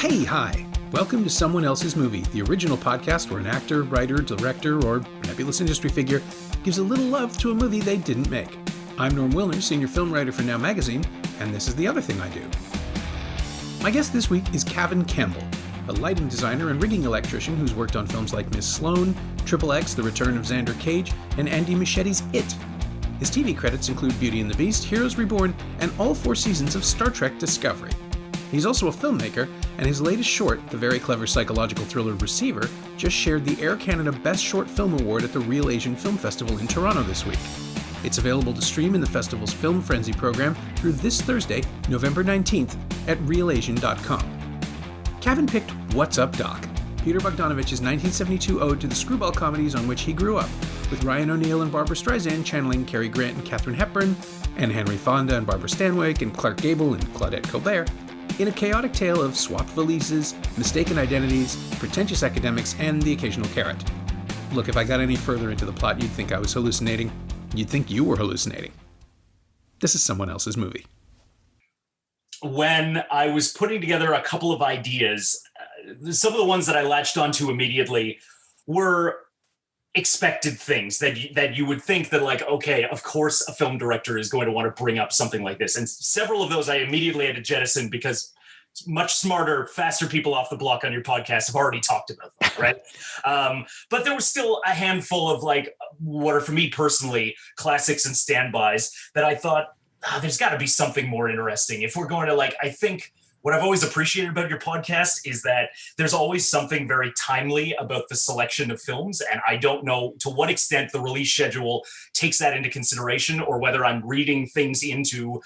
Hey, hi. Welcome to Someone Else's Movie, the original podcast where an actor, writer, director, or nebulous industry figure gives a little love to a movie they didn't make. I'm Norm Wilner, senior film writer for Now Magazine, and this is the other thing I do. My guest this week is Cavan Campbell, a lighting designer and rigging electrician who's worked on films like Miss Sloane, Triple X, The Return of Xander Cage, and Andy Muschietti's It. His TV credits include Beauty and the Beast, Heroes Reborn, and all 4 seasons of Star Trek Discovery. He's also a filmmaker, and his latest short, the very clever psychological thriller Receiver, just shared the Air Canada Best Short Film Award at the Real Asian Film Festival in Toronto this week. It's available to stream in the festival's Film Frenzy program through this Thursday, November 19th, at realasian.com. Cavan picked What's Up, Doc?, Peter Bogdanovich's 1972 ode to the screwball comedies on which he grew up, with Ryan O'Neal and Barbra Streisand channeling Cary Grant and Katharine Hepburn, and Henry Fonda and Barbara Stanwyck and Clark Gable and Claudette Colbert, in a chaotic tale of swapped valises, mistaken identities, pretentious academics, and the occasional carrot. Look, if I got any further into the plot, you'd think I was hallucinating. You'd think you were hallucinating. This is Someone Else's Movie. When I was putting together a couple of ideas, some of the ones that I latched onto immediately were expected things that you would think that, like, okay, of course a film director is going to want to bring up something like this. And several of those I immediately had to jettison because much smarter, faster people off the block on your podcast have already talked about them, right? But there was still a handful of, like, what are for me personally classics and standbys that I thought, there's got to be something more interesting. If we're going to, like, I think what I've always appreciated about your podcast is that there's always something very timely about the selection of films. And I don't know to what extent the release schedule takes that into consideration or whether I'm reading things into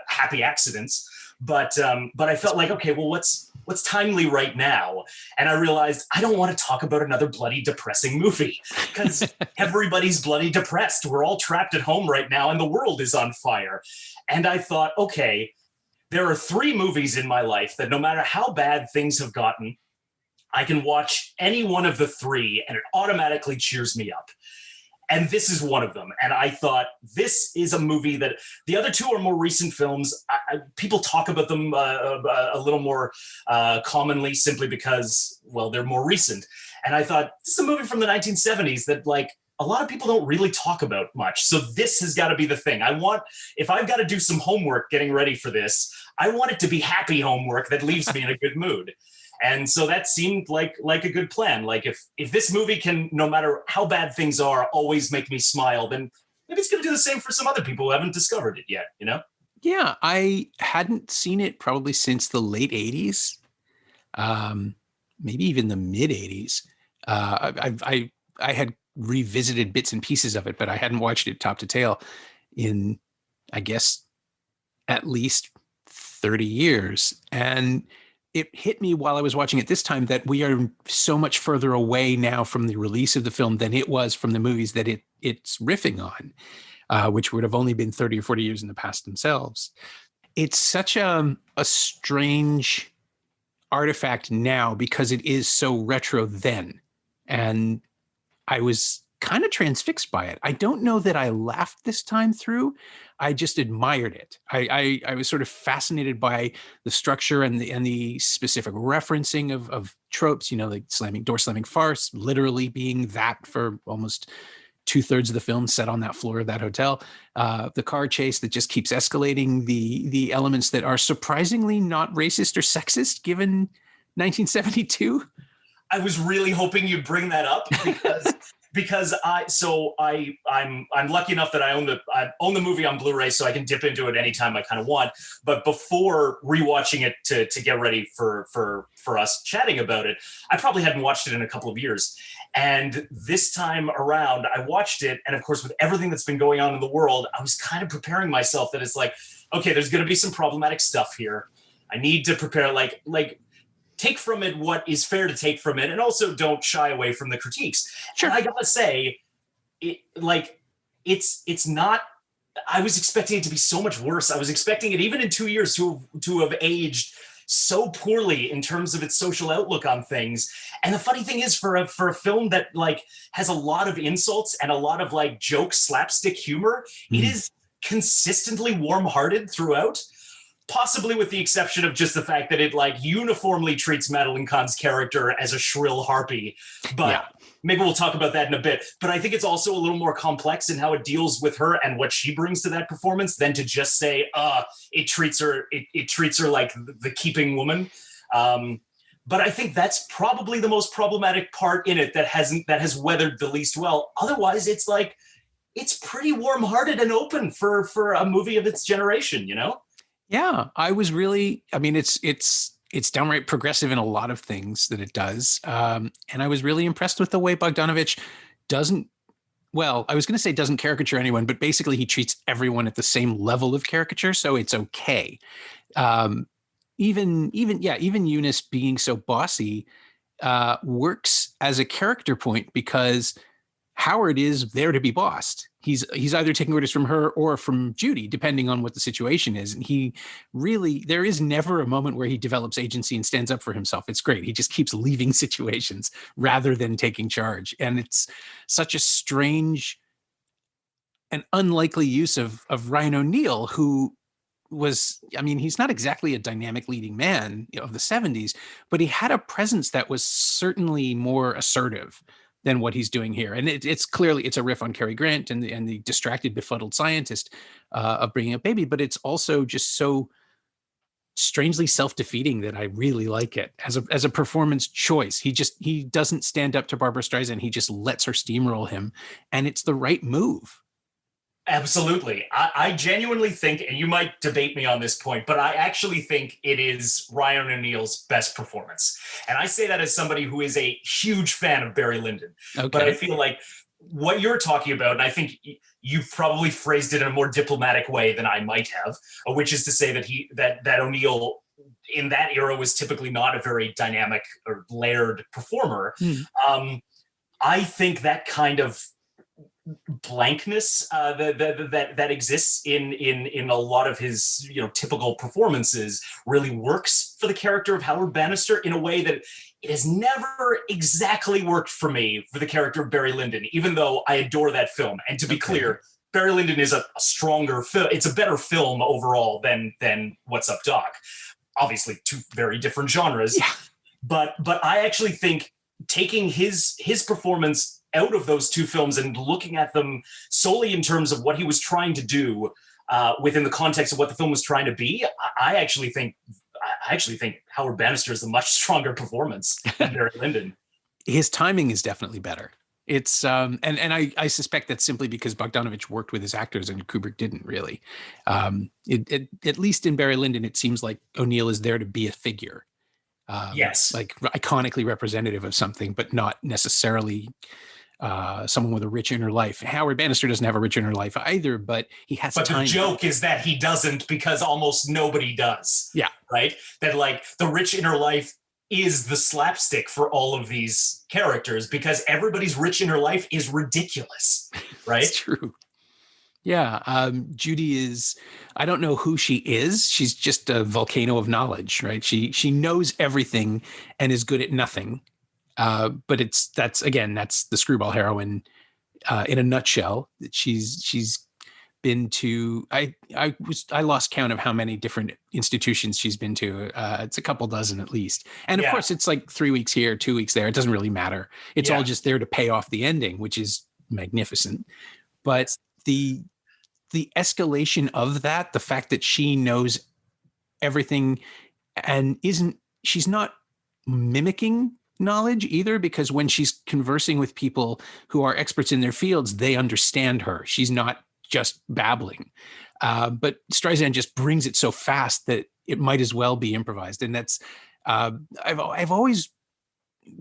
happy accidents. But I felt like, okay, well, what's timely right now? And I realized I don't want to talk about another bloody depressing movie because everybody's bloody depressed. We're all trapped at home right now and the world is on fire. And I thought, okay, there are 3 movies in my life that no matter how bad things have gotten, I can watch any one of the 3 and it automatically cheers me up. And this is one of them. And I thought this is a movie that the other 2 are more recent films. People talk about them a little more commonly simply because, well, they're more recent. And I thought this is a movie from the 1970s that, like, a lot of people don't really talk about much. So this has got to be the thing. If I've got to do some homework getting ready for this, I want it to be happy homework that leaves me in a good mood. And so that seemed like a good plan. Like if this movie can, no matter how bad things are, always make me smile, then maybe it's going to do the same for some other people who haven't discovered it yet, you know? Yeah, I hadn't seen it probably since the late 80s, maybe even the mid 80s. I had revisited bits and pieces of it, but I hadn't watched it top to tail in, I guess, at least 30 years. And it hit me while I was watching it this time that we are so much further away now from the release of the film than it was from the movies that it's riffing on, which would have only been 30 or 40 years in the past themselves. It's such a strange artifact now because it is so retro then. And I was kind of transfixed by it. I don't know that I laughed this time through. I just admired it. I was sort of fascinated by the structure and the specific referencing of tropes, you know, like door slamming farce, literally being that for almost 2/3 of the film set on that floor of that hotel. The car chase that just keeps escalating, the elements that are surprisingly not racist or sexist given 1972. I was really hoping you'd bring that up because I'm lucky enough that I own the movie on Blu-ray, so I can dip into it anytime I kind of want. But before rewatching it to get ready for us chatting about it, I probably hadn't watched it in a couple of years. And this time around, I watched it, and of course, with everything that's been going on in the world, I was kind of preparing myself that it's like, okay, there's going to be some problematic stuff here. I need to prepare, like. Take from it what is fair to take from it, and also don't shy away from the critiques. Sure. And I gotta say, it's not. I was expecting it to be so much worse. I was expecting it, even in 2 years, to have aged so poorly in terms of its social outlook on things. And the funny thing is, for a film that, like, has a lot of insults and a lot of, like, joke slapstick humor, it is consistently warm-hearted throughout. possibly with the exception of just the fact that it like uniformly treats Madeline Kahn's character as a shrill harpy. But maybe we'll talk about that in a bit. But I think it's also a little more complex in how it deals with her and what she brings to that performance than to just say, it treats her like the keeping woman. But I think that's probably the most problematic part in it that has weathered the least well. Otherwise, it's like, it's pretty warm-hearted and open for a movie of its generation, you know? Yeah, I was really, I mean, it's downright progressive in a lot of things that it does. And I was really impressed with the way Bogdanovich doesn't caricature anyone, but basically he treats everyone at the same level of caricature. So it's okay. Even Eunice being so bossy works as a character point because Howard is there to be bossed. He's either taking orders from her or from Judy, depending on what the situation is. And there is never a moment where he develops agency and stands up for himself. It's great. He just keeps leaving situations rather than taking charge. And it's such a strange and unlikely use of Ryan O'Neal, who he's not exactly a dynamic leading man of the 70s, but he had a presence that was certainly more assertive than what he's doing here. And it's clearly, it's a riff on Cary Grant and the distracted, befuddled scientist of bringing up baby, but it's also just so strangely self-defeating that I really like it as a performance choice. He doesn't stand up to Barbra Streisand. He just lets her steamroll him. And it's the right move. Absolutely. I genuinely think, and you might debate me on this point, but I actually think it is Ryan O'Neal's best performance. And I say that as somebody who is a huge fan of Barry Lyndon. Okay. But I feel like what you're talking about, and I think you've probably phrased it in a more diplomatic way than I might have, which is to say that O'Neal in that era was typically not a very dynamic or layered performer. I think that kind of blankness that exists in a lot of his typical performances really works for the character of Howard Bannister in a way that it has never exactly worked for me for the character of Barry Lyndon, even though I adore that film. And to be clear, Barry Lyndon is a stronger film. It's a better film overall than What's Up, Doc. Obviously, two very different genres. Yeah. But I actually think taking his performance out of those two films and looking at them solely in terms of what he was trying to do within the context of what the film was trying to be, I actually think Howard Bannister is a much stronger performance than Barry Lyndon. His timing is definitely better. It's and I suspect that's simply because Bogdanovich worked with his actors and Kubrick didn't really. At least in Barry Lyndon, it seems like O'Neal is there to be a figure. Yes, like iconically representative of something, but not necessarily someone with a rich inner life. Howard Bannister doesn't have a rich inner life either, but he has time. But the joke is that he doesn't, because almost nobody does. Yeah. Right? That like the rich inner life is the slapstick for all of these characters because everybody's rich inner life is ridiculous. Right? It's true. Yeah. Judy is, I don't know who she is. She's just a volcano of knowledge, right? She knows everything and is good at nothing. But that's the screwball heroine in a nutshell. She's been to, I lost count of how many different institutions she's been to. It's a couple dozen at least. And of course it's like 3 weeks here, 2 weeks there. It doesn't really matter. It's all just there to pay off the ending, which is magnificent. But the escalation of that, the fact that she knows everything and she's not mimicking knowledge either, because when she's conversing with people who are experts in their fields, they understand her. She's not just babbling. But Streisand just brings it so fast that it might as well be improvised. And that's, I've always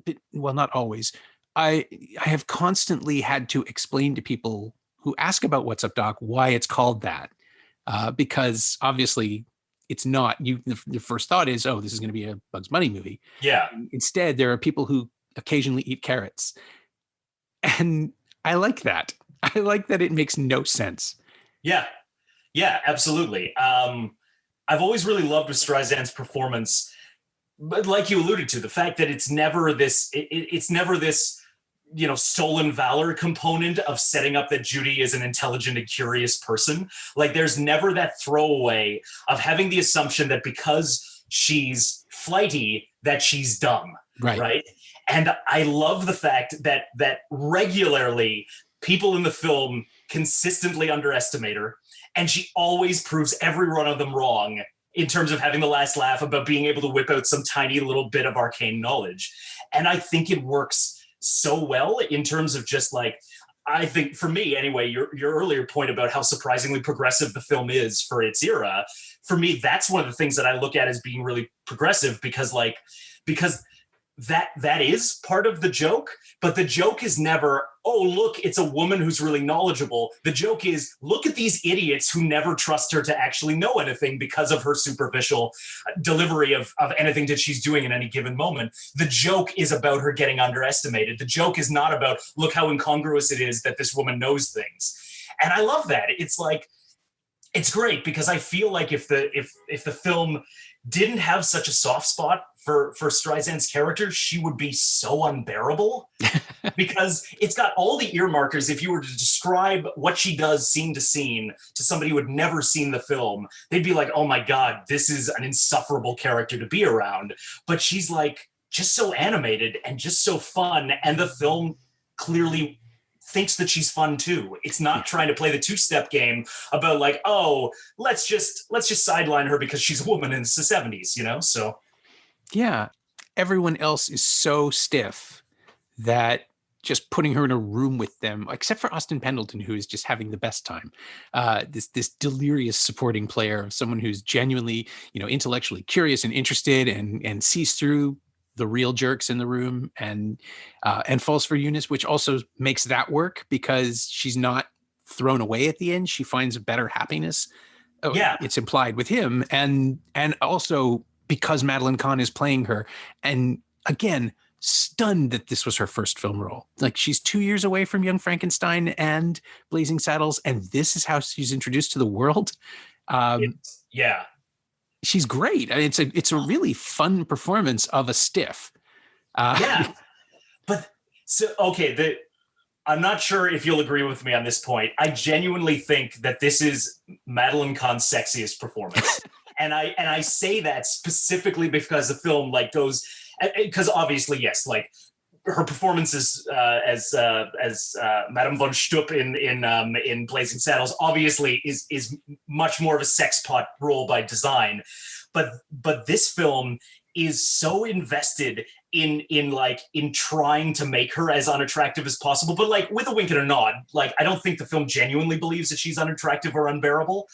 been, well, not always, I have constantly had to explain to people who ask about What's Up, Doc, why it's called that. Because obviously it's not, the first thought is, oh, this is going to be a Bugs Bunny movie. Yeah. Instead, there are people who occasionally eat carrots. And I like that. I like that it makes no sense. Yeah. Yeah, absolutely. I've always really loved with Streisand's performance, but like you alluded to, the fact that it's never this stolen valor component of setting up that Judy is an intelligent and curious person. Like, there's never that throwaway of having the assumption that because she's flighty, that she's dumb. Right. And I love the fact that regularly people in the film consistently underestimate her, and she always proves every one of them wrong in terms of having the last laugh about being able to whip out some tiny little bit of arcane knowledge. And I think it works so well in terms of just like, I think for me anyway, your earlier point about how surprisingly progressive the film is for its era, for me, that's one of the things that I look at as being really progressive, because that is part of the joke, but the joke is never, oh, look, it's a woman who's really knowledgeable. The joke is, look at these idiots who never trust her to actually know anything because of her superficial delivery of anything that she's doing in any given moment. The joke is about her getting underestimated. The joke is not about, look how incongruous it is that this woman knows things. And I love that. It's like, it's great, because I feel like if the film didn't have such a soft spot for Streisand's character, she would be so unbearable, because it's got all the earmarkers. If you were to describe what she does scene to scene to somebody who had never seen the film, they'd be like, oh my God, this is an insufferable character to be around. But she's like just so animated and just so fun. And the film clearly thinks that she's fun too. It's not trying to play the two-step game about like, oh, let's just sideline her because she's a woman in the 70s, so. Yeah. Everyone else is so stiff that just putting her in a room with them, except for Austin Pendleton, who is just having the best time. This delirious supporting player, someone who's genuinely, intellectually curious and interested and sees through the real jerks in the room and falls for Eunice, which also makes that work because she's not thrown away at the end. She finds a better happiness. Oh, yeah, it's implied with him, and also because Madeline Kahn is playing her, and again, stunned that this was her first film role. Like, she's 2 years away from Young Frankenstein and Blazing Saddles, and this is how she's introduced to the world. Yeah. She's great. I mean, it's a really fun performance of a stiff. Yeah, but so okay. I'm not sure if you'll agree with me on this point. I genuinely think that this is Madeline Kahn's sexiest performance, and I say that specifically because the film goes, because obviously yes, her performance as Madame von Stupp in Blazing Saddles obviously is much more of a sex pot role by design, but this film is so invested in trying to make her as unattractive as possible, but with a wink and a nod. I don't think the film genuinely believes that she's unattractive or unbearable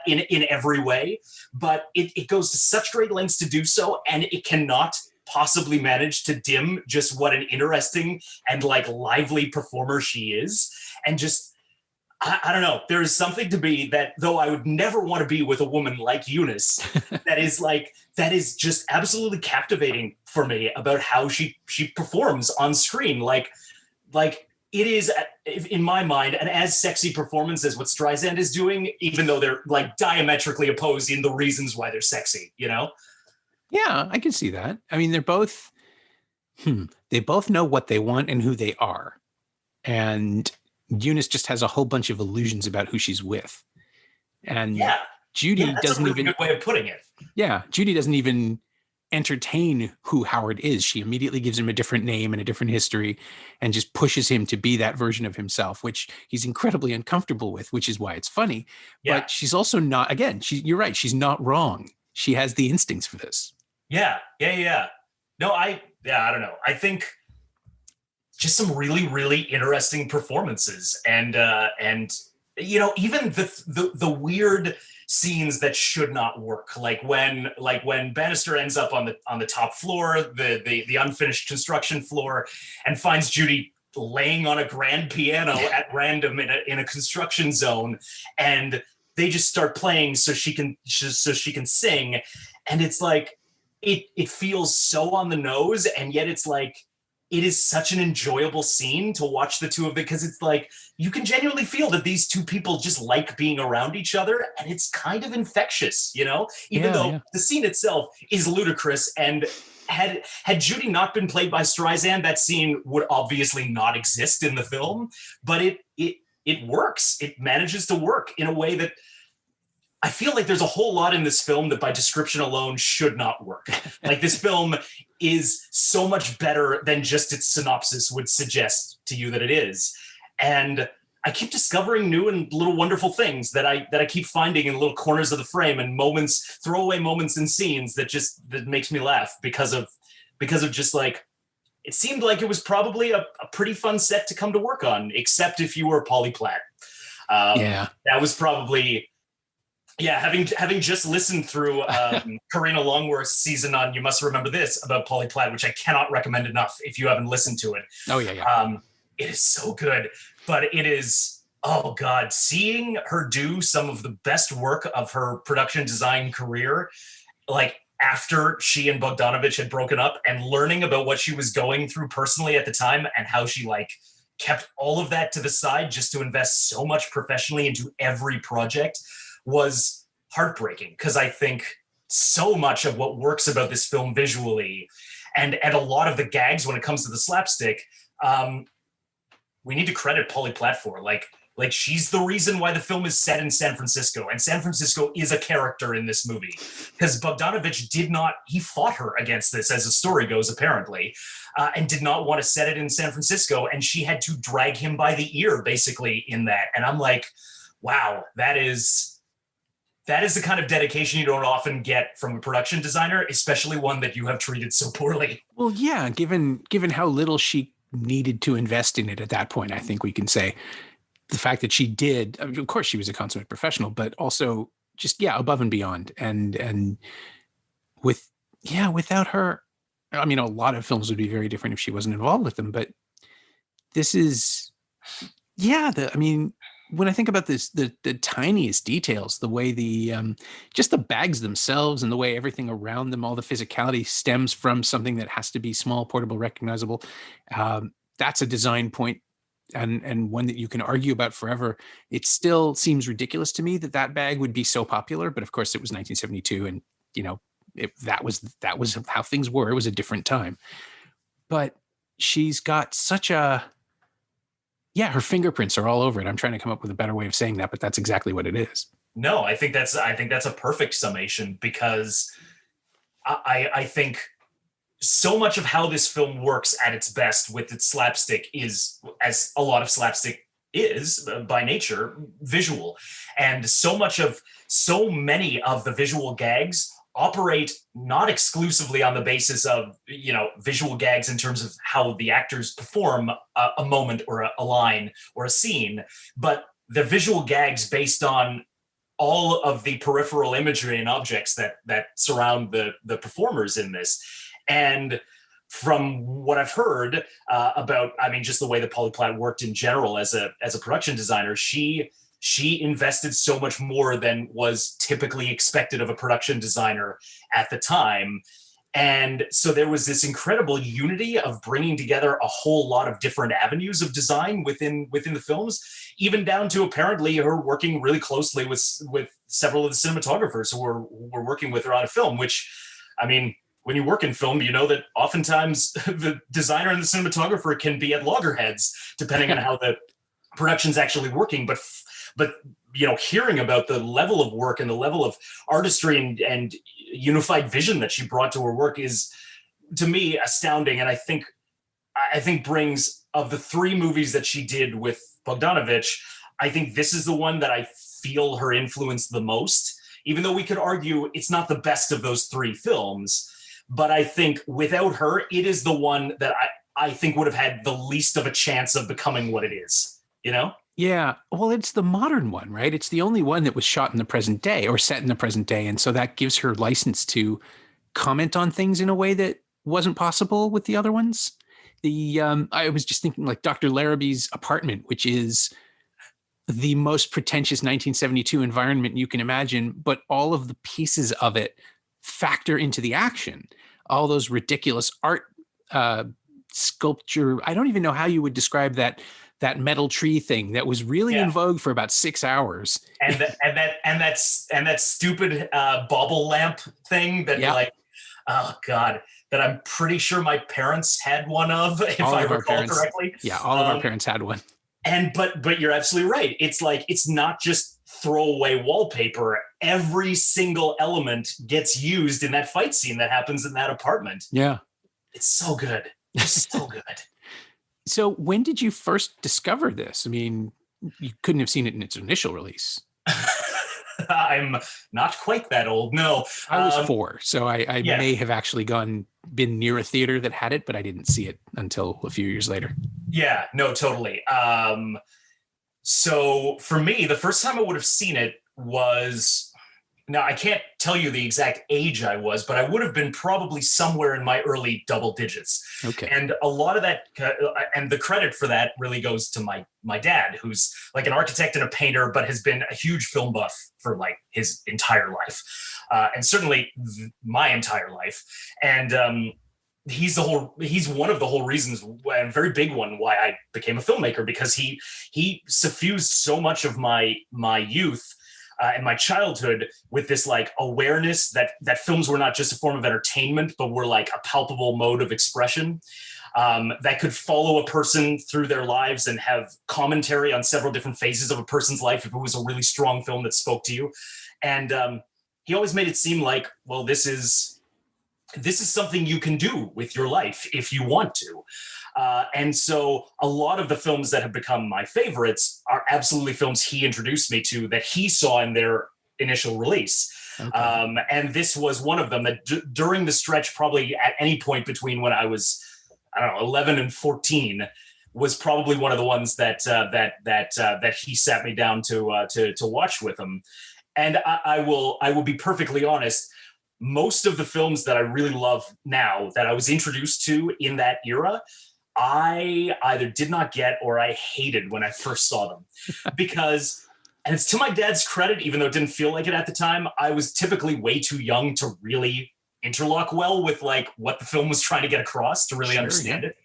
in every way, but it goes to such great lengths to do so, and it cannot possibly manage to dim just what an interesting and lively performer she is. And just I don't know, there is something to be that, though I would never want to be with a woman like Eunice, that is just absolutely captivating for me about how she performs on screen. It is, in my mind, an as sexy performance as what Streisand is doing, even though they're diametrically opposed in the reasons why they're sexy, Yeah, I can see that. I mean, they both know what they want and who they are. And Eunice just has a whole bunch of illusions about who she's with. And Judy doesn't even, good way of putting it. Yeah, Judy doesn't even entertain who Howard is. She immediately gives him a different name and a different history and just pushes him to be that version of himself, which he's incredibly uncomfortable with, which is why it's funny. Yeah. But she's also not, again, you're right, she's not wrong. She has the instincts for this. Yeah. No, I don't know. I think just some really, really interesting performances, and even the weird scenes that should not work, like when Bannister ends up on the top floor, the unfinished construction floor, and finds Judy laying on a grand piano at random in a construction zone, and they just start playing so she can sing, and it's it feels so on the nose, and yet it's it is such an enjoyable scene to watch the two of them, because it's you can genuinely feel that these two people just like being around each other, and it's kind of infectious, even though the scene itself is ludicrous and had Judy not been played by Streisand, that scene would obviously not exist in the film, but it works. It manages to work in a way that I feel like there's a whole lot in this film that by description alone should not work. Like, this film is so much better than just its synopsis would suggest to you that it is. And I keep discovering new and little wonderful things that I keep finding in little corners of the frame and moments, throwaway moments and scenes that makes me laugh because of just like, it seemed like it was probably a pretty fun set to come to work on, except if you were Polly Platt. That was probably, having just listened through Karina Longworth's season on You Must Remember This about Polly Platt, which I cannot recommend enough if you haven't listened to it. Oh, yeah. It is so good, but it is, oh God, seeing her do some of the best work of her production design career, like after she and Bogdanovich had broken up, and learning about what she was going through personally at the time and how she like kept all of that to the side just to invest so much professionally into every project was heartbreaking, because I think so much of what works about this film visually and a lot of the gags when it comes to the slapstick, we need to credit Polly Platt for. Like she's the reason why the film is set in San Francisco, and San Francisco is a character in this movie, because Bogdanovich he fought her against this, as the story goes, apparently, and did not want to set it in San Francisco, and she had to drag him by the ear basically in that. And I'm like, wow, that is the kind of dedication you don't often get from a production designer, especially one that you have treated so poorly. Well, yeah, given how little she needed to invest in it at that point, I think we can say the fact that she did, I mean, of course she was a consummate professional, but also just, above and beyond. And without her, I mean, a lot of films would be very different if she wasn't involved with them, but this is, when I think about this, the tiniest details, the way just the bags themselves and the way everything around them, all the physicality stems from something that has to be small, portable, recognizable. That's a design point, and one that you can argue about forever. It still seems ridiculous to me that bag would be so popular, but of course it was 1972, and that was how things were. It was a different time, but she's got such a. Yeah, her fingerprints are all over it. I'm trying to come up with a better way of saying that, but that's exactly what it is. No, I think that's a perfect summation, because I think so much of how this film works at its best with its slapstick is, as a lot of slapstick is by nature, visual. And so many of the visual gags operate not exclusively on the basis of, visual gags in terms of how the actors perform a moment or a line or a scene, but the visual gags based on all of the peripheral imagery and objects that surround the performers in this. And from what I've heard about, just the way that Polly Platt worked in general as a production designer, she invested so much more than was typically expected of a production designer at the time. And so there was this incredible unity of bringing together a whole lot of different avenues of design within the films, even down to apparently her working really closely with several of the cinematographers who were working with her on a film, which, when you work in film, you know that oftentimes the designer and the cinematographer can be at loggerheads, depending on how the production's actually working. But hearing about the level of work and the level of artistry and unified vision that she brought to her work is, to me, astounding. And I think brings, of the three movies that she did with Bogdanovich, I think this is the one that I feel her influence the most, even though we could argue it's not the best of those three films. But I think without her, it is the one that I think would have had the least of a chance of becoming what it is, Yeah, well, it's the modern one, right? It's the only one that was shot in the present day or set in the present day. And so that gives her license to comment on things in a way that wasn't possible with the other ones. I was just thinking like Dr. Larrabee's apartment, which is the most pretentious 1972 environment you can imagine, but all of the pieces of it factor into the action. All those ridiculous art sculpture. I don't even know how you would describe that metal tree thing that was really in vogue for about 6 hours. And that stupid bauble lamp thing that Oh God, that I'm pretty sure my parents had one of, if I recall correctly. Yeah, all of our parents had one. But you're absolutely right. It's like, it's not just throwaway wallpaper. Every single element gets used in that fight scene that happens in that apartment. Yeah. It's so good. It's so good. So when did you first discover this? I mean, you couldn't have seen it in its initial release. I'm not quite that old. No, I was 4, so I yeah. may have actually been near a theater that had it, but I didn't see it until a few years later. Yeah, no, totally. So for me, the first time I would have seen it was, now I can't tell you the exact age I was, but I would have been probably somewhere in my early double digits. Okay. And a lot of that, and the credit for that really goes to my dad, who's like an architect and a painter, but has been a huge film buff for like his entire life. And certainly my entire life. And he's one of the whole reasons, a very big one, why I became a filmmaker, because he suffused so much of my youth and my childhood with this like awareness that films were not just a form of entertainment, but were like a palpable mode of expression that could follow a person through their lives and have commentary on several different phases of a person's life if it was a really strong film that spoke to you. And he always made it seem like, well, this is something you can do with your life if you want to. And so a lot of the films that have become my favorites are absolutely films he introduced me to that he saw in their initial release. Okay. And this was one of them that during the stretch, probably at any point between when I was, 11 and 14, was probably one of the ones that he sat me down to watch with him. And I will be perfectly honest. Most of the films that I really love now that I was introduced to in that era, I either did not get or I hated when I first saw them. Because, and it's to my dad's credit, even though it didn't feel like it at the time, I was typically way too young to really interlock well with like what the film was trying to get across, to really understand it.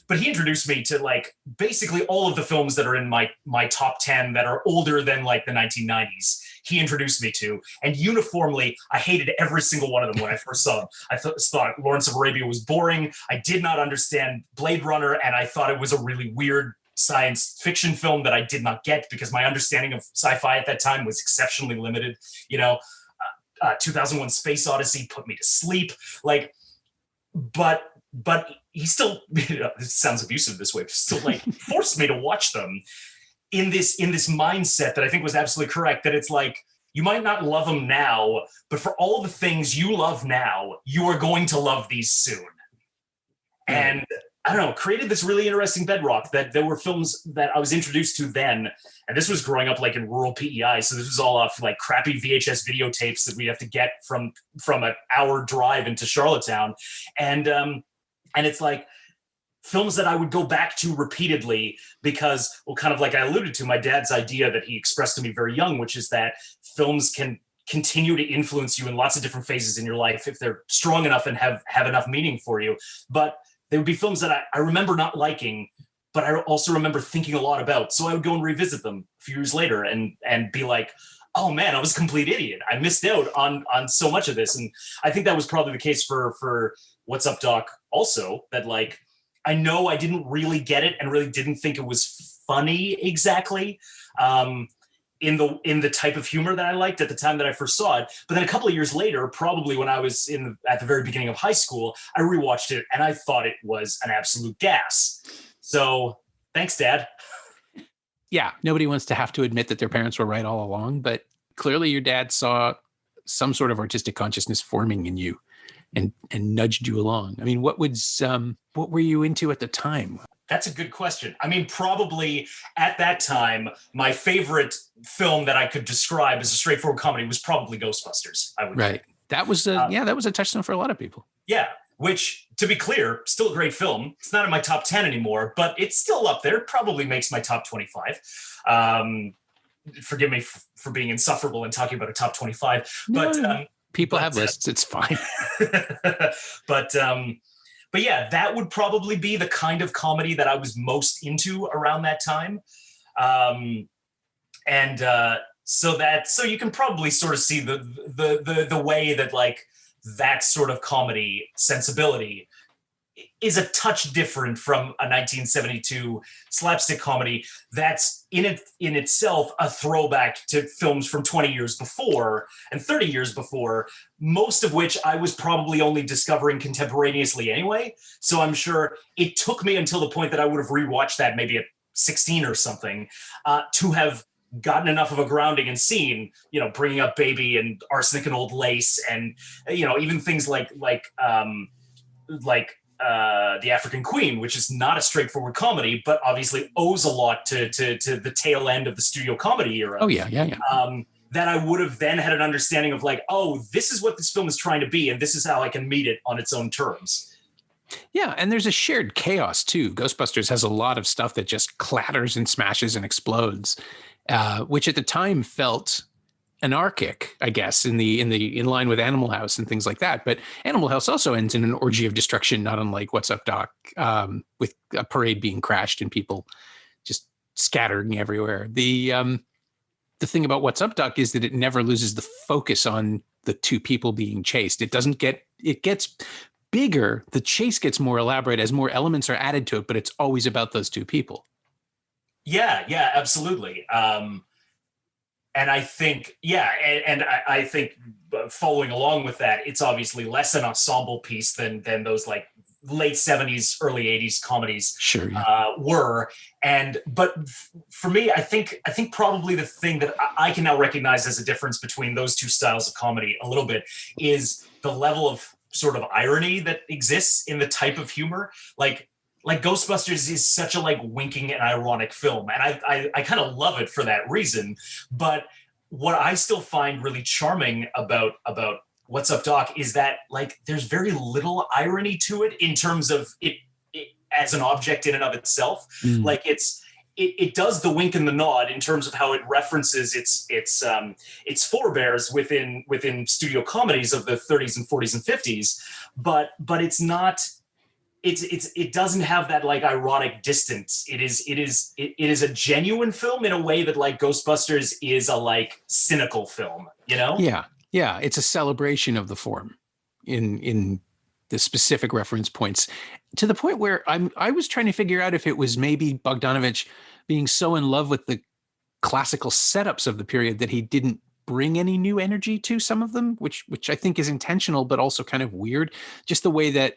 But he introduced me to like basically all of the films that are in my top 10 that are older than like the 1990s. He introduced me to, and uniformly, I hated every single one of them when I first saw them. I thought Lawrence of Arabia was boring. I did not understand Blade Runner, and I thought it was a really weird science fiction film that I did not get because my understanding of sci-fi at that time was exceptionally limited. 2001: Space Odyssey put me to sleep. But he still, it sounds abusive this way, but still like forced me to watch them in this mindset that I think was absolutely correct, that it's like, you might not love them now, but for all the things you love now, you are going to love these soon. And I don't know, created this really interesting bedrock that there were films that I was introduced to then. And this was growing up like in rural PEI. So this was all off like crappy VHS videotapes that we have to get from an hour drive into Charlottetown. And it's like films that I would go back to repeatedly because, well, kind of like I alluded to, my dad's idea that he expressed to me very young, which is that films can continue to influence you in lots of different phases in your life if they're strong enough and have enough meaning for you. But they would be films that I remember not liking, but I also remember thinking a lot about. So I would go and revisit them a few years later and be like, oh man, I was a complete idiot. I missed out on so much of this. And I think that was probably the case for What's Up, Doc also, that like, I know I didn't really get it and really didn't think it was funny exactly in the type of humor that I liked at the time that I first saw it. But then a couple of years later, probably when I was at the very beginning of high school, I rewatched it and I thought it was an absolute gas. So thanks, Dad. Yeah, nobody wants to have to admit that their parents were right all along, but clearly your dad saw some sort of artistic consciousness forming in you and nudged you along. I mean, what were you into at the time? That's a good question. I mean, probably at that time, my favorite film that I could describe as a straightforward comedy was probably Ghostbusters, I would say. That was that was a touchstone for a lot of people. Yeah, which, to be clear, still a great film. It's not in my top 10 anymore, but it's still up there. Probably makes my top 25. Forgive me for being insufferable and talking about a top 25. But people have lists. It's fine. But yeah, that would probably be the kind of comedy that I was most into around that time. So you can probably sort of see the way that like that sort of comedy sensibility is a touch different from a 1972 slapstick comedy that's in itself a throwback to films from 20 years before and 30 years before, most of which I was probably only discovering contemporaneously anyway. So I'm sure it took me until the point that I would have rewatched that maybe at 16 or something to have gotten enough of a grounding and seen, Bringing Up Baby and Arsenic and Old Lace, and even things like The African Queen, which is not a straightforward comedy, but obviously owes a lot to the tail end of the studio comedy era. Oh yeah. That I would have then had an understanding of like, oh, this is what this film is trying to be, and this is how I can meet it on its own terms. Yeah, and there's a shared chaos too. Ghostbusters has a lot of stuff that just clatters and smashes and explodes, which at the time felt anarchic, I guess, in line with Animal House and things like that. But Animal House also ends in an orgy of destruction, not unlike What's Up, Doc, with a parade being crashed and people just scattering everywhere. The thing about What's Up, Doc is that it never loses the focus on the two people being chased. It gets bigger. The chase gets more elaborate as more elements are added to it, but it's always about those two people. Yeah, absolutely. And I think, I think following along with that, it's obviously less an ensemble piece than those like late 70s, early 80s comedies sure, yeah. Were. But for me, I think probably the thing that I can now recognize as a difference between those two styles of comedy a little bit is the level of sort of irony that exists in the type of humor. Like Ghostbusters is such a like winking and ironic film, and I kind of love it for that reason. But what I still find really charming about What's Up, Doc is that like there's very little irony to it in terms of it as an object in and of itself. Like it does the wink and the nod in terms of how it references its forebears within studio comedies of the 30s and 40s and 50s, but it's not. It doesn't have that like ironic distance. It is a genuine film in a way that like Ghostbusters is a like cynical film, Yeah. It's a celebration of the form in the specific reference points, to the point where I was trying to figure out if it was maybe Bogdanovich being so in love with the classical setups of the period that he didn't bring any new energy to some of them, which I think is intentional, but also kind of weird. Just the way that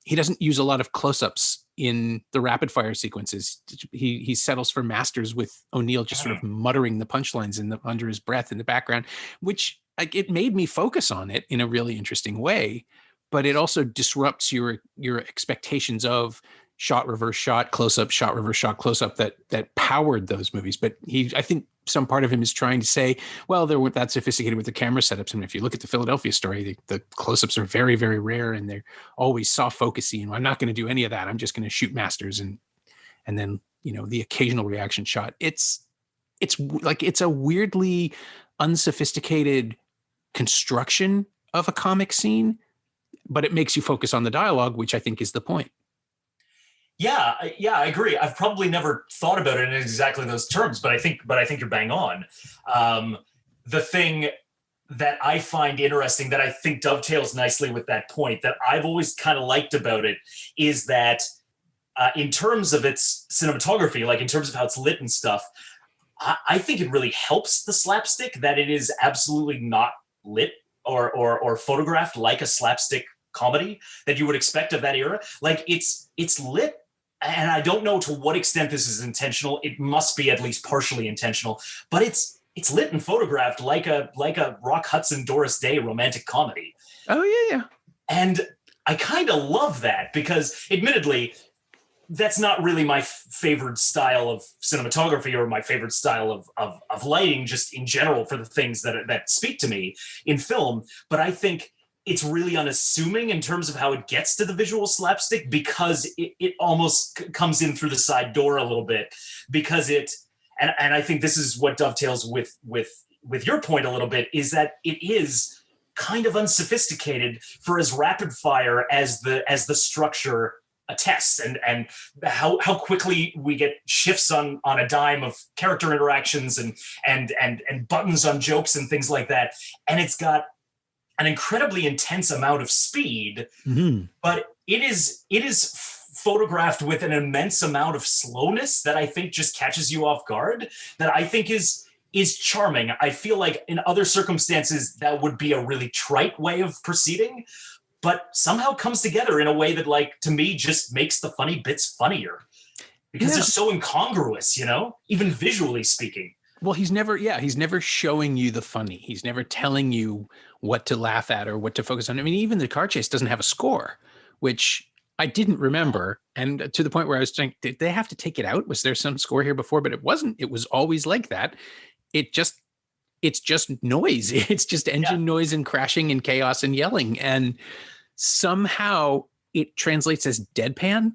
he doesn't use a lot of close-ups in the rapid fire sequences. He settles for masters with O'Neill just sort of muttering the punchlines under his breath in the background, which like it made me focus on it in a really interesting way, but it also disrupts your expectations of shot, reverse shot, close-up, shot, reverse shot, close-up that powered those movies. But I think some part of him is trying to say, well, they weren't that sophisticated with the camera setups. And if you look at the Philadelphia Story, the close-ups are very, very rare, and they're always soft focusy. And I'm not going to do any of that. I'm just going to shoot masters and then, the occasional reaction shot. It's a weirdly unsophisticated construction of a comic scene, but it makes you focus on the dialogue, which I think is the point. Yeah, I agree. I've probably never thought about it in exactly those terms, but I think you're bang on. The thing that I find interesting, that I think dovetails nicely with that point, that I've always kind of liked about it, is that in terms of its cinematography, like in terms of how it's lit and stuff, I think it really helps the slapstick that it is absolutely not lit or photographed like a slapstick comedy that you would expect of that era. Like it's lit. And I don't know to what extent this is intentional. It must be at least partially intentional, but it's lit and photographed like a Rock Hudson, Doris Day romantic comedy. Oh yeah. And I kind of love that because, admittedly, that's not really my favorite style of cinematography or my favorite style of lighting, just in general, for the things that speak to me in film. But I think it's really unassuming in terms of how it gets to the visual slapstick, because it almost comes in through the side door a little bit, because and I think this is what dovetails with your point a little bit, is that it is kind of unsophisticated for as rapid fire as the structure attests, and how quickly we get shifts on a dime of character interactions and buttons on jokes and things like that. And it's got an incredibly intense amount of speed, but it is photographed with an immense amount of slowness that I think just catches you off guard, that I think is charming. I feel like in other circumstances that would be a really trite way of proceeding, but somehow comes together in a way that, like, to me just makes the funny bits funnier because they're so incongruous, even visually speaking. Well, he's never showing you the funny. He's never telling you what to laugh at or what to focus on. I mean, even the car chase doesn't have a score, which I didn't remember. And to the point where I was thinking, did they have to take it out? Was there some score here before? But it wasn't. It was always like that. It's just noise. It's just engine noise and crashing and chaos and yelling. And somehow it translates as deadpan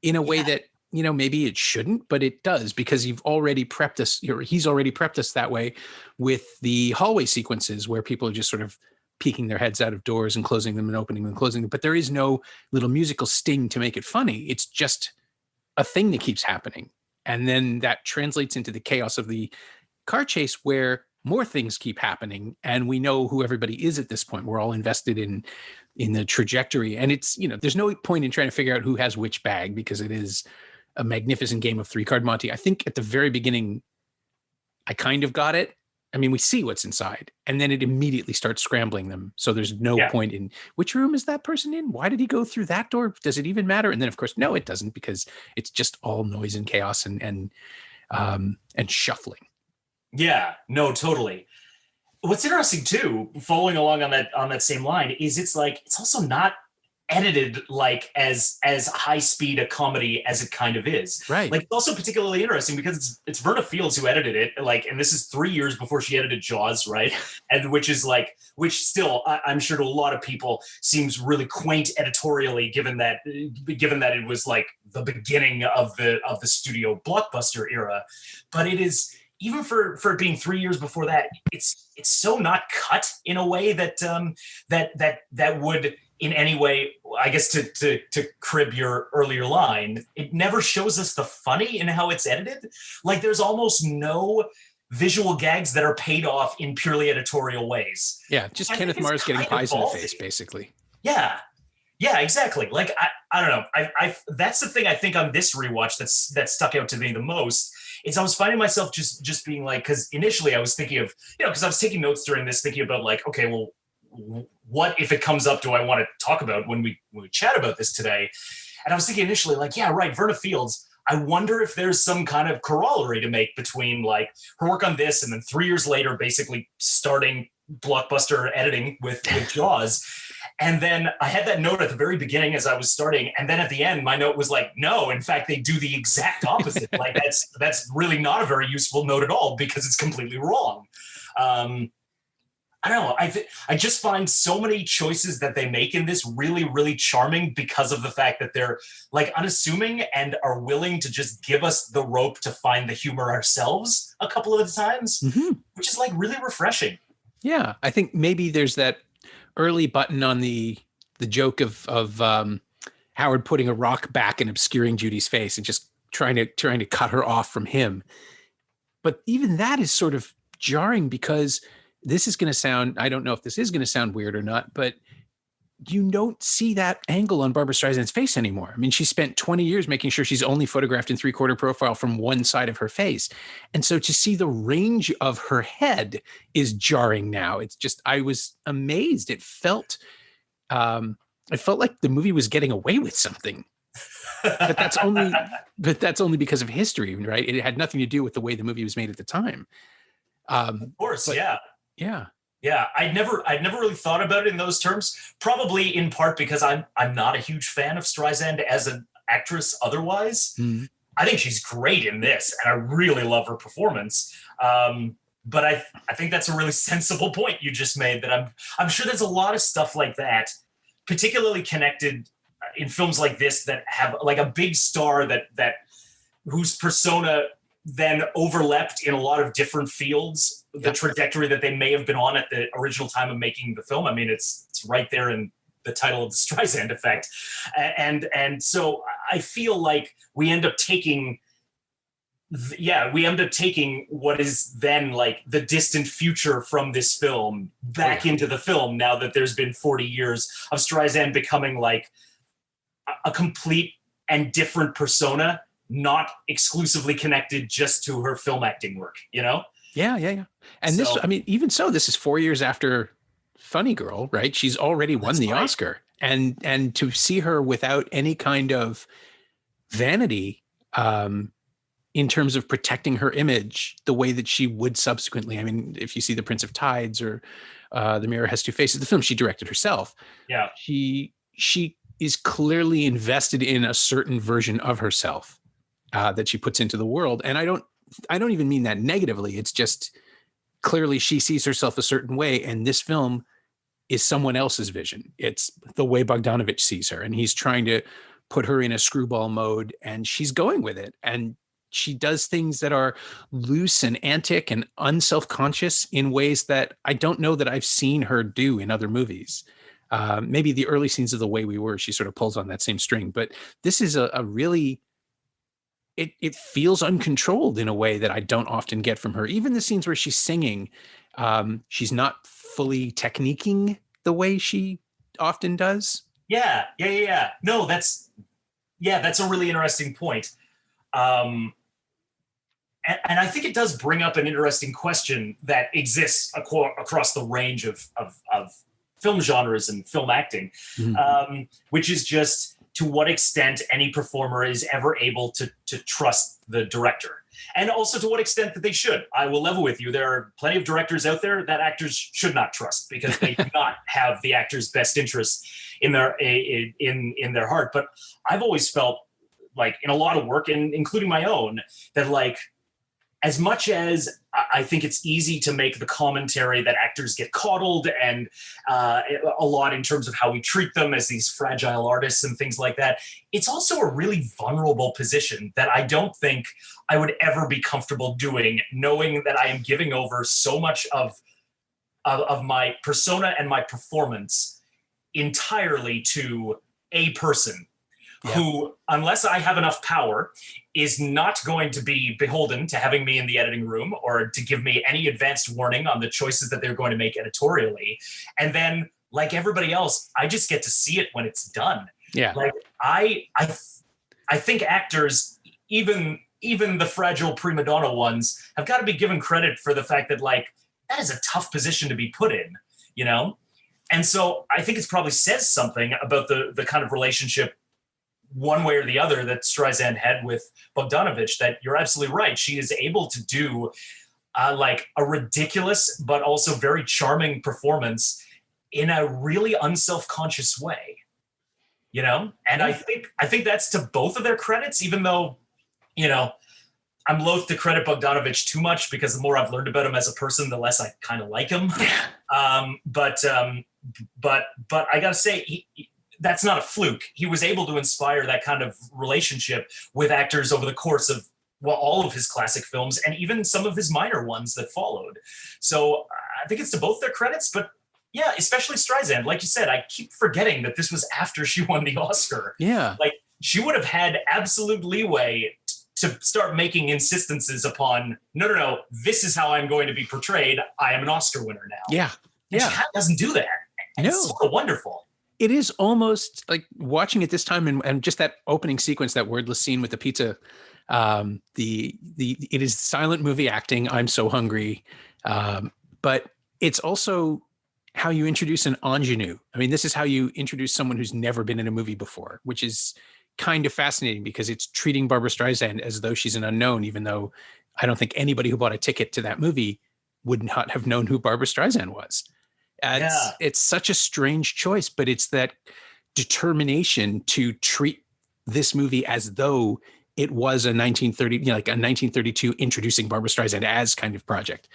in a way that, maybe it shouldn't, but it does, because he's already prepped us that way with the hallway sequences where people are just sort of peeking their heads out of doors and closing them and opening them and closing them. But there is no little musical sting to make it funny. It's just a thing that keeps happening. And then that translates into the chaos of the car chase where more things keep happening. And we know who everybody is at this point. We're all invested in the trajectory. And it's, there's no point in trying to figure out who has which bag, because it is a magnificent game of 3-card Monte. I think at the very beginning, I kind of got it. I mean, we see what's inside, and then it immediately starts scrambling them. So there's no point in which room is that person in? Why did he go through that door? Does it even matter? And then, of course, no, it doesn't, because it's just all noise and chaos and shuffling. Yeah, no, totally. What's interesting too, following along on that same line, is it's also not edited like as high speed a comedy as it kind of is. Right. Like, it's also particularly interesting because it's Verna Fields who edited it, and this is 3 years before she edited Jaws, right? And which still, I'm sure to a lot of people seems really quaint editorially, given that it was like the beginning of the studio blockbuster era. But it is, even for it being 3 years before that, it's so not cut in a way that would in any way, I guess, to crib your earlier line, it never shows us the funny in how it's edited. Like, there's almost no visual gags that are paid off in purely editorial ways. Yeah, just Kenneth Mars getting pies in the face, basically. Yeah, exactly. Like, I don't know. I that's the thing I think on this rewatch that stuck out to me the most. Is I was finding myself just being like, because initially I was thinking of, because I was taking notes during this, thinking about like, okay, well, what if it comes up, do I want to talk about when we chat about this today? And I was thinking initially like, yeah, right, Verna Fields, I wonder if there's some kind of corollary to make between like her work on this and then 3 years later basically starting blockbuster editing with Jaws. And then I had that note at the very beginning as I was starting, and then at the end my note was like, no, in fact they do the exact opposite. Like, that's really not a very useful note at all, because it's completely wrong. I don't know. I just find so many choices that they make in this really, really charming, because of the fact that they're like unassuming and are willing to just give us the rope to find the humor ourselves a couple of times, which is like really refreshing. Yeah, I think maybe there's that early button on the joke of Howard putting a rock back and obscuring Judy's face and just trying to cut her off from him. But even that is sort of jarring, because this is going to sound, I don't know if this is going to sound weird or not, but you don't see that angle on Barbra Streisand's face anymore. I mean, she spent 20 years making sure she's only photographed in 3/4 profile from one side of her face. And so to see the range of her head is jarring now. It's just, I was amazed. It felt like the movie was getting away with something. But that's only because of history, right? It had nothing to do with the way the movie was made at the time. Of course, yeah. Yeah, I'd never really thought about it in those terms. Probably in part because I'm not a huge fan of Streisand as an actress otherwise. I think she's great in this, and I really love her performance. But I think that's a really sensible point you just made, that I'm sure there's a lot of stuff like that, particularly connected in films like this that have like a big star that whose persona then overlapped in a lot of different fields, the trajectory that they may have been on at the original time of making the film. I mean, it's right there in the title of the Streisand effect. And so I feel like we end up taking yeah, we end up taking what is then like the distant future from this film back into the film now that there's been 40 years of Streisand becoming like a complete and different persona, not exclusively connected just to her film acting work, you know? Yeah. And so, this, I mean, even so, this is 4 years after Funny Girl, right? She's already won the Oscar. And to see her without any kind of vanity, in terms of protecting her image the way that she would subsequently. I mean, if you see The Prince of Tides or The Mirror Has Two Faces, the film she directed herself. Yeah. She is clearly invested in a certain version of herself that she puts into the world. And I don't even mean that negatively. It's just clearly she sees herself a certain way. And this film is someone else's vision. It's the way Bogdanovich sees her. And he's trying to put her in a screwball mode, and she's going with it. And she does things that are loose and antic and unself-conscious in ways that I don't know that I've seen her do in other movies. Maybe the early scenes of The Way We Were, she sort of pulls on that same string, but this is a really, it feels uncontrolled in a way that I don't often get from her. Even the scenes where she's singing, she's not fully techniquing the way she often does. Yeah. No, that's a really interesting point. And I think it does bring up an interesting question that exists across the range of film genres and film acting, which is just to what extent any performer is ever able to trust the director. And also to what extent that they should. I will level with you. There are plenty of directors out there that actors should not trust because they do not have the actor's best interests in their heart. But I've always felt like in a lot of work, and including my own, that like, as much as I think it's easy to make the commentary that actors get coddled and a lot in terms of how we treat them as these fragile artists and things like that, it's also a really vulnerable position that I don't think I would ever be comfortable doing, knowing that I am giving over so much of my persona and my performance entirely to a person. Yeah. Who, unless I have enough power, is not going to be beholden to having me in the editing room or to give me any advanced warning on the choices that they're going to make editorially. And then, like everybody else, I just get to see it when it's done. Yeah. Like I think actors, even the fragile prima donna ones, have got to be given credit for the fact that like that is a tough position to be put in, you know? And so I think it probably says something about the kind of relationship one way or the other that Streisand had with Bogdanovich, that you're absolutely right. She is able to do like a ridiculous, but also very charming performance in a really unself-conscious way, you know? And I think that's to both of their credits, even though, you know, I'm loath to credit Bogdanovich too much because the more I've learned about him as a person, the less I kind of like him. But I gotta say, that's not a fluke. He was able to inspire that kind of relationship with actors over the course of, well, all of his classic films and even some of his minor ones that followed. So I think it's to both their credits, but yeah, especially Streisand. Like you said, I keep forgetting that this was after she won the Oscar. Yeah. Like she would have had absolute leeway to start making insistences upon, no, this is how I'm going to be portrayed. I am an Oscar winner now. Yeah. And she doesn't do that. And it's sort of wonderful. It is almost like watching it this time and just that opening sequence, that wordless scene with the pizza. It is silent movie acting. I'm so hungry. But it's also how you introduce an ingenue. I mean, this is how you introduce someone who's never been in a movie before, which is kind of fascinating because it's treating Barbra Streisand as though she's an unknown, even though I don't think anybody who bought a ticket to that movie would not have known who Barbra Streisand was. It's such a strange choice, but it's that determination to treat this movie as though it was a 1932 introducing Barbra Streisand as kind of project.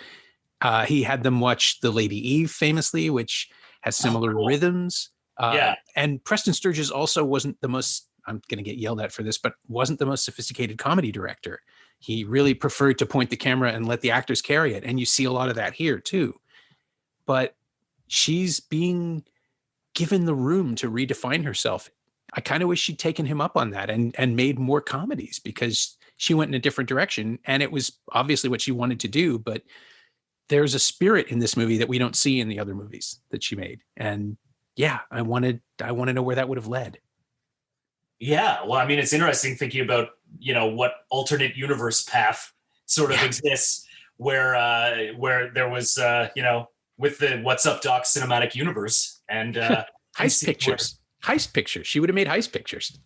He had them watch The Lady Eve famously, which has similar rhythms. And Preston Sturges also wasn't the most, I'm going to get yelled at for this, but wasn't the most sophisticated comedy director. He really preferred to point the camera and let the actors carry it. And you see a lot of that here too. But she's being given the room to redefine herself. I kind of wish she'd taken him up on that and made more comedies, because she went in a different direction, and it was obviously what she wanted to do, but there's a spirit in this movie that we don't see in the other movies that she made. And yeah, I want to know where that would have led. Yeah, well, I mean, it's interesting thinking about, what alternate universe path sort of exists where there was, with the What's Up Doc cinematic universe and heist pictures. She would have made heist pictures.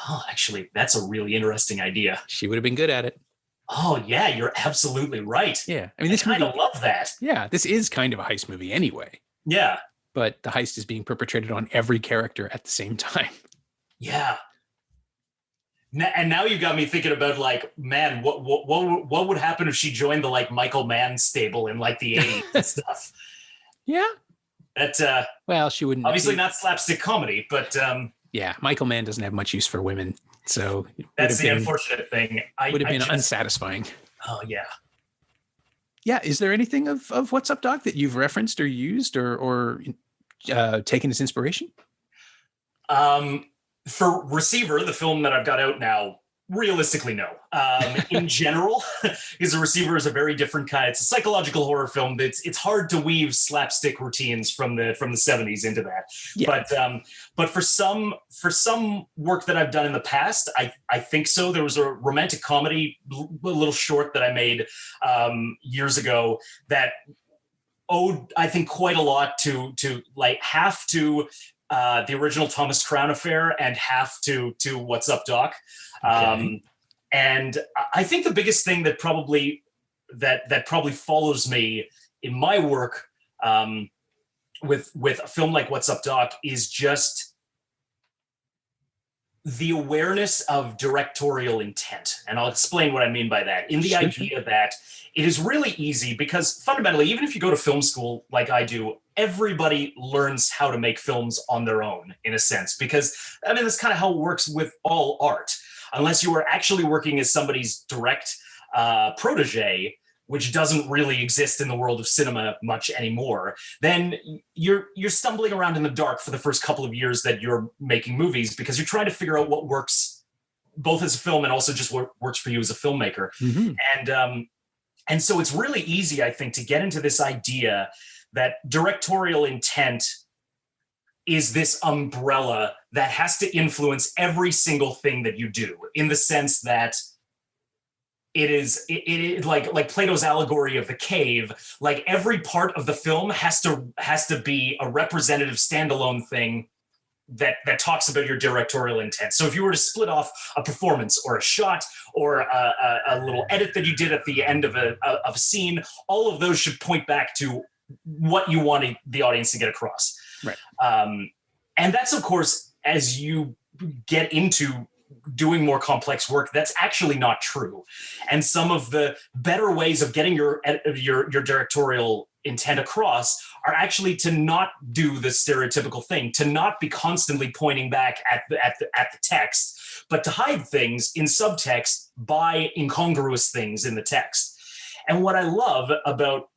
Oh, actually, that's a really interesting idea. She would have been good at it. Oh, yeah, you're absolutely right. Yeah. I mean, this kind of love that. Yeah, this is kind of a heist movie anyway. Yeah. But the heist is being perpetrated on every character at the same time. Yeah. And now you got me thinking about, like, man, what would happen if she joined the, like, Michael Mann stable in, like, the 80s and stuff? Yeah. That, well, she wouldn't. Obviously not slapstick comedy, but... yeah, Michael Mann doesn't have much use for women, so... That's the unfortunate thing. Would have been unsatisfying. Oh, yeah. Yeah, is there anything of What's Up, Doc that you've referenced or used or taken as inspiration? For Receiver, the film that I've got out now, realistically, no. In general, because The Receiver is a very different kind. It's a psychological horror film. It's hard to weave slapstick routines from the 70s into that. Yeah. But for some work that I've done in the past, I think so. There was a romantic comedy, a little short that I made years ago that owed, I think, quite a lot to like half to the original Thomas Crown Affair and half to What's Up, Doc. Okay. And I think the biggest thing that probably follows me in my work with a film like What's Up, Doc is just the awareness of directorial intent. And I'll explain what I mean by that. In the idea that it is really easy because fundamentally, even if you go to film school like I do, everybody learns how to make films on their own, in a sense, because I mean, that's kind of how it works with all art. Unless you are actually working as somebody's direct protege, which doesn't really exist in the world of cinema much anymore, then you're stumbling around in the dark for the first couple of years that you're making movies because you're trying to figure out what works both as a film and also just what works for you as a filmmaker. Mm-hmm. And so it's really easy, I think, to get into this idea that directorial intent is this umbrella that has to influence every single thing that you do, in the sense that it is like Plato's allegory of the cave. Like every part of the film has to be a representative standalone thing that talks about your directorial intent. So if you were to split off a performance or a shot or a little edit that you did at the end of a scene, all of those should point back to what you wanted the audience to get across. Right. And that's, of course, as you get into doing more complex work, that's actually not true. And some of the better ways of getting your directorial intent across are actually to not do the stereotypical thing, to not be constantly pointing back at the text, but to hide things in subtext by incongruous things in the text. And what I love about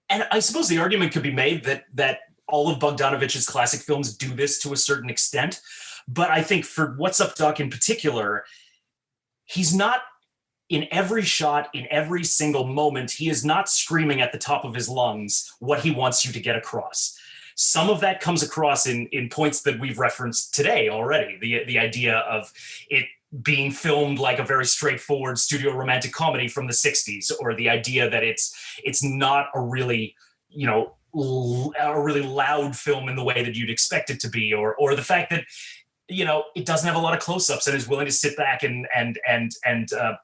and I suppose the argument could be made that all of Bogdanovich's classic films do this to a certain extent. But I think for What's Up, Doc in particular, he's not in every shot, in every single moment, he is not screaming at the top of his lungs what he wants you to get across. Some of that comes across in points that we've referenced today already. The idea of it being filmed like a very straightforward studio romantic comedy from the 60s, or the idea that it's not a really, a really loud film in the way that you'd expect it to be, or the fact that, it doesn't have a lot of close-ups and is willing to sit back and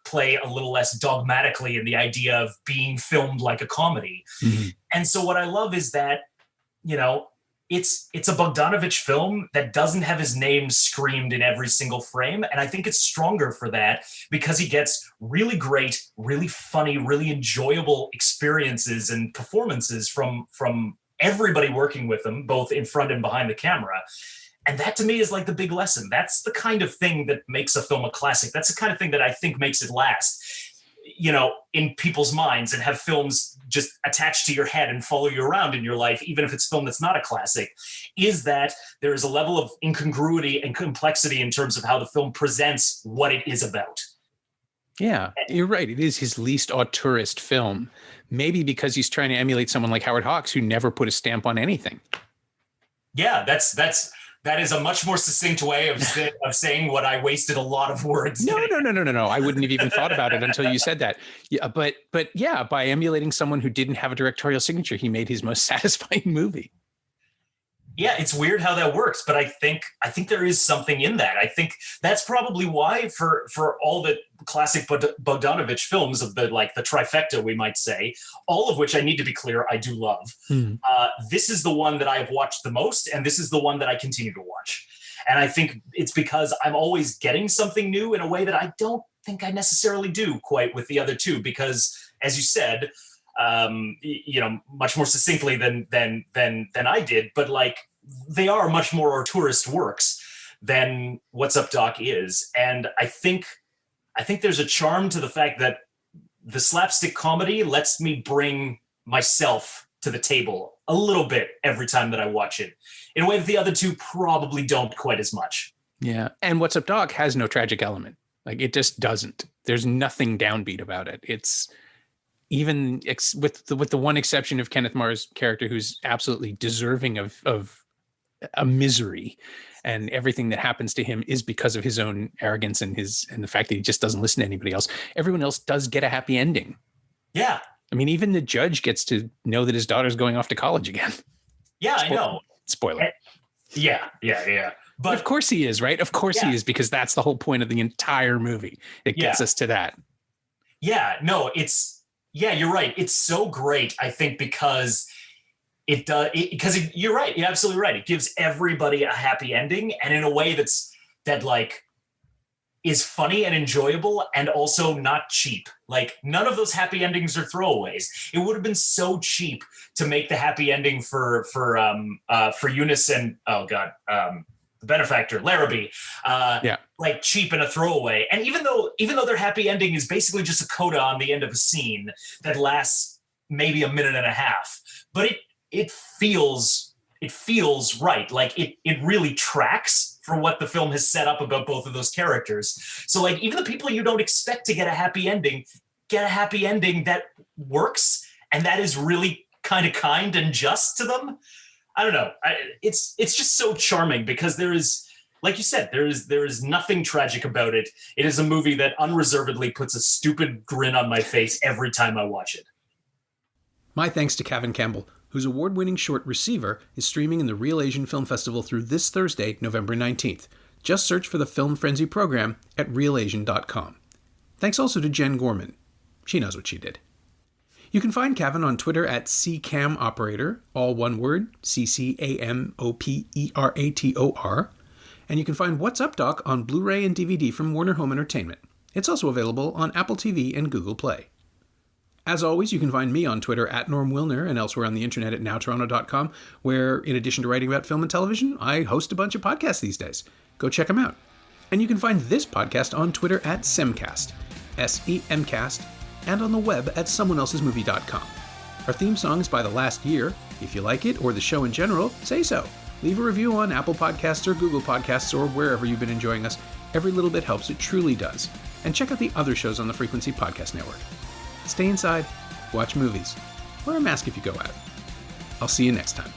play a little less dogmatically in the idea of being filmed like a comedy. Mm-hmm. And so what I love is that, it's a Bogdanovich film that doesn't have his name screamed in every single frame. And I think it's stronger for that because he gets really great, really funny, really enjoyable experiences and performances from everybody working with him, both in front and behind the camera. And that to me is like the big lesson. That's the kind of thing that makes a film a classic. That's the kind of thing that I think makes it last. in people's minds and have films just attached to your head and follow you around in your life, even if it's film that's not a classic, is that there is a level of incongruity and complexity in terms of how the film presents what it is about. Yeah, you're right. It is his least auteurist film, maybe because he's trying to emulate someone like Howard Hawks, who never put a stamp on anything. Yeah, that is a much more succinct way of saying what I wasted a lot of words. No. I wouldn't have even thought about it until you said that. Yeah, but yeah, by emulating someone who didn't have a directorial signature, he made his most satisfying movie. Yeah, it's weird how that works, but I think there is something in that. I think that's probably why for all the classic Bogdanovich films of the trifecta, we might say, all of which I need to be clear, I do love. This is the one that I've watched the most, and this is the one that I continue to watch. And I think it's because I'm always getting something new in a way that I don't think I necessarily do quite with the other two, because, as you said, much more succinctly than I did, but they are much more tourist works than What's Up, Doc is. And I think there's a charm to the fact that the slapstick comedy lets me bring myself to the table a little bit every time that I watch it, in a way that the other two probably don't quite as much. Yeah. And What's Up, Doc has no tragic element. It just doesn't. There's nothing downbeat about it. It's even with the one exception of Kenneth Marr's character, who's absolutely deserving of a misery, and everything that happens to him is because of his own arrogance and the fact that he just doesn't listen to anybody else. Everyone else does get a happy ending. Yeah. I mean, even the judge gets to know that his daughter's going off to college again. Yeah, I know. Spoiler. Yeah. But of course he is, right? Of course he is, because that's the whole point of the entire movie. It gets us to that. Yeah, no, you're right. It's so great, I think, because it does, because you're right. You're absolutely right. It gives everybody a happy ending, and in a way that is funny and enjoyable, and also not cheap. None of those happy endings are throwaways. It would have been so cheap to make the happy ending for Eunice and the benefactor Larrabee, cheap and a throwaway. And even though their happy ending is basically just a coda on the end of a scene that lasts maybe a minute and a half, but it feels right. It really tracks for what the film has set up about both of those characters. So even the people you don't expect to get a happy ending get a happy ending that works, and that is really kind and just to them. I don't know. It's just so charming, because there is, like you said, there is nothing tragic about it. It is a movie that unreservedly puts a stupid grin on my face every time I watch it. My thanks to Cavan Campbell, whose award-winning short Receiver is streaming in the Real Asian Film Festival through this Thursday, November 19th. Just search for the Film Frenzy program at realasian.com. Thanks also to Jen Gorman. She knows what she did. You can find Cavan on Twitter at CCamOperator, all one word, CCAMOPERATOR. And you can find What's Up, Doc on Blu-ray and DVD from Warner Home Entertainment. It's also available on Apple TV and Google Play. As always, you can find me on Twitter at Norm Wilner and elsewhere on the internet at nowtoronto.com, where, in addition to writing about film and television, I host a bunch of podcasts these days. Go check them out. And you can find this podcast on Twitter at Semcast, SEMcast, and on the web at someoneelsesmovie.com. Our theme song is by The Last Year. If you like it, or the show in general, say so. Leave a review on Apple Podcasts or Google Podcasts or wherever you've been enjoying us. Every little bit helps, it truly does. And check out the other shows on the Frequency Podcast Network. Stay inside, watch movies, wear a mask if you go out. I'll see you next time.